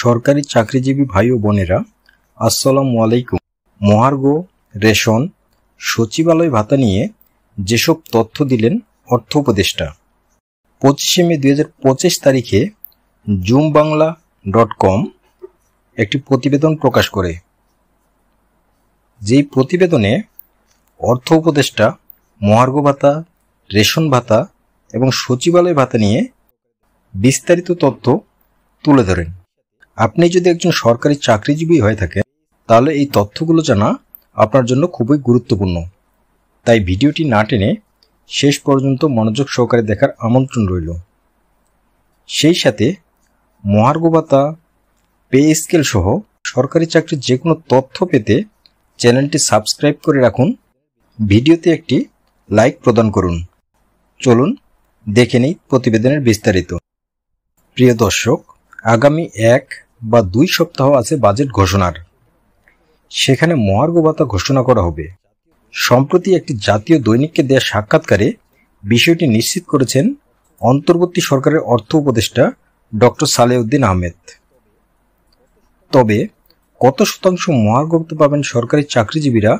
সরকারি চাকরিজীবী ভাই ও বোনেরা, আসসালামু আলাইকুম। মহার্ঘ, রেশন, সচিবালয় ভাতা নিয়ে যেসব তথ্য দিলেন অর্থ উপদেষ্টা, 25শে মে 2025 তারিখে zoomBangla.com একটি প্রতিবেদন প্রকাশ করে। যেই প্রতিবেদনে অর্থ উপদেষ্টা মহার্ঘ ভাতা, রেশন ভাতা এবং সচিবালয় ভাতা নিয়ে বিস্তারিত তথ্য তুলে ধরেন। আপনি যদি একজন সরকারি চাকরিজীবী হয়ে থাকেন, তাহলে এই তথ্যগুলো জানা আপনার জন্য খুবই গুরুত্বপূর্ণ। তাই ভিডিওটি না টেনে শেষ পর্যন্ত মনোযোগ সহকারে দেখার আমন্ত্রণ রইল। সেই সাথে মহার্ঘ ভাতা, পে স্কেল সহ সরকারি চাকরির যে কোনো তথ্য পেতে চ্যানেলটি সাবস্ক্রাইব করে রাখুন। ভিডিওতে একটি লাইক প্রদান করুন। চলুন দেখে নিই প্রতিবেদনের বিস্তারিত। প্রিয় দর্শক, আগামী 1 বা 2 সপ্তাহ আছে বাজেট ঘোষণার। সেখানে মহার্ঘ ভাতা ঘোষণা করা হবে। সম্প্রতি একটি জাতীয় দৈনিককে দেয়া সাক্ষাৎকারে বিষয়টি নিশ্চিত করেছেন অন্তর্বর্তী সরকারের অর্থ উপদেষ্টা ডক্টর সালেউদ্দিন আহমেদ। তবে কত শতাংশ মহার্ঘ ভাতা পাবেন সরকারি চাকরিজীবীরা,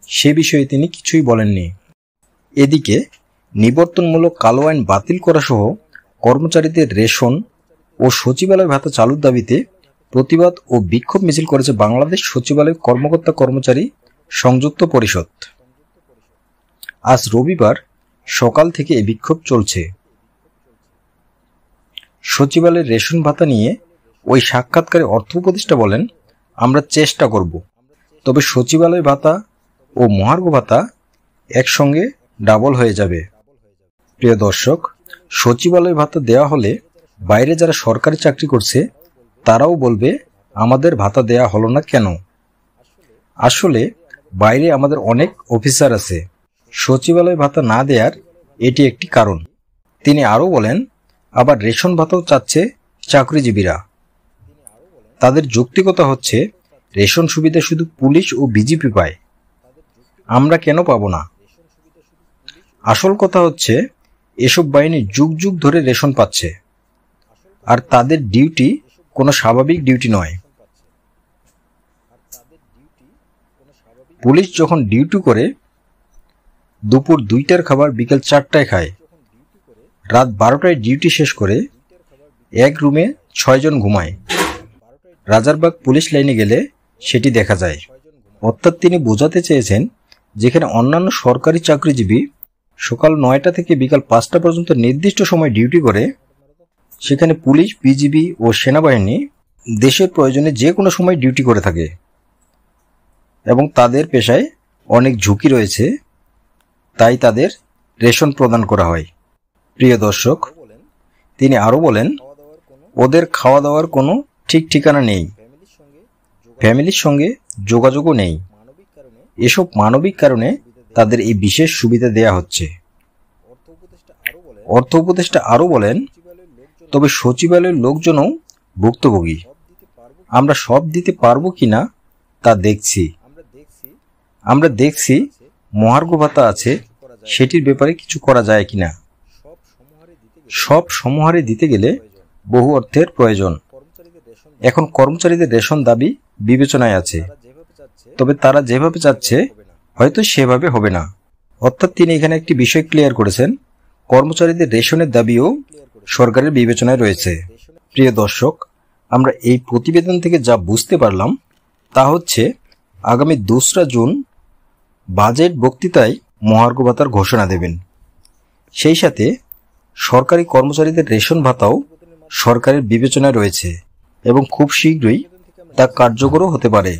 সে বিষয়ে তিনি কিছুই বলেননি। এদিকে নিবর্তনমূলক কালো আইন বাতিল করা সহ কর্মচারীদের রেশন ও সচিবালয় ভাতা চালুর দাবিতে প্রতিবাদ ও বিক্ষোভ মিছিল করেছে বাংলাদেশ সচিবালয় কর্মকর্তা কর্মচারী সংযুক্ত পরিষদ। আজ রবিবার সকাল থেকে এই বিক্ষোভ চলছে। সচিবালয়ের রেশন ভাতা নিয়ে ওই সাক্ষাৎকারে অর্থ উপদেষ্টা বলেন, আমরা চেষ্টা করব, তবে সচিবালয় ভাতা ও মহার্ঘ ভাতা একসঙ্গে ডাবল হয়ে যাবে। প্রিয় দর্শক, সচিবালয় ভাতা দেওয়া হলে বাইরে যারা সরকারি চাকরি করছে তারাও বলবে আমাদের ভাতা দেয়া হলো না কেন। আসলে বাইরে আমাদের অনেক অফিসার আছে, সচিবালয় ভাতা না দেয়ার এটি একটি কারণ। তিনি আরও বলেন, আবার রেশন ভাতাও চাচ্ছে চাকরিজীবীরা। তাদের যৌক্তিকতা হচ্ছে, রেশন সুবিধা শুধু পুলিশ ও বিজিপি পায়, আমরা কেন পাবো না? আসল কথা হচ্ছে, এসব বাহিনী যুগ যুগ ধরে রেশন পাচ্ছে, আর তাদের ডিউটি কোনো স্বাভাবিক ডিউটি নয়। পুলিশ যখন ডিউটি করে দুপুর 2টার খাবার বিকেল 4টায় খায়, রাত 12টায় ডিউটি শেষ করে এক রুমে 6 জন ঘুমায়। রাজারবাগ পুলিশ লাইনে গেলে সেটি দেখা যায়। অর্থাৎ তিনি বোঝাতে চেয়েছেন, যেখানে অন্যান্য সরকারি চাকরিজীবী সকাল 9টা থেকে বিকাল 5টা পর্যন্ত নির্দিষ্ট সময় ডিউটি করে, সেখানে পুলিশ, বিজিবি ও সেনাবাহিনী দেশের প্রয়োজনে যে কোনো সময় ডিউটি করে থাকে এবং তাদের পেশায় অনেক ঝুঁকি রয়েছে, তাই তাদের রেশন প্রদান করা হয়। প্রিয় দর্শক, তিনি আরও বলেন, ওদের খাওয়া দাওয়ার কোনো ঠিক ঠিকানা নেই, ফ্যামিলির সঙ্গে যোগাযোগও নেই। এসব মানবিক কারণে তাদের এই বিশেষ সুবিধা দেয়া হচ্ছে। অর্থ উপদেষ্টা আরও বলেন, তবে সচিবালয়ের লোকজনও ভুক্তভোগী। আমরা সব দিতে পারবো কিনা তা দেখছি। আমরা দেখছি মহার্ঘ ভাতা আছে, সেটির ব্যাপারে কিছু করা যায় কিনা। সব সমহারে দিতে গেলে বহু অর্থের প্রয়োজন। এখন কর্মচারীদের রেশন দাবি বিবেচনায় আছে, তবে তারা যেভাবে চাচ্ছে হয়তো সেভাবে হবে না। অর্থাৎ তিনি এখানে একটি বিষয় ক্লিয়ার করেছেন, কর্মচারীদের রেশনের দাবিও সরকারের বিবেচনায় রয়েছে। প্রিয় দর্শক, আমরা এই প্রতিবেদন থেকে যা বুঝতে পারলাম তা হচ্ছে, আগামী 2রা জুন বাজেট বক্তৃতায় মহার্ঘ ভাতার ঘোষণা দেবেন। সেই সাথে সরকারি কর্মচারীদের রেশন ভাতাও সরকারের বিবেচনায় রয়েছে এবং খুব শীঘ্রই তা কার্যকরও হতে পারে।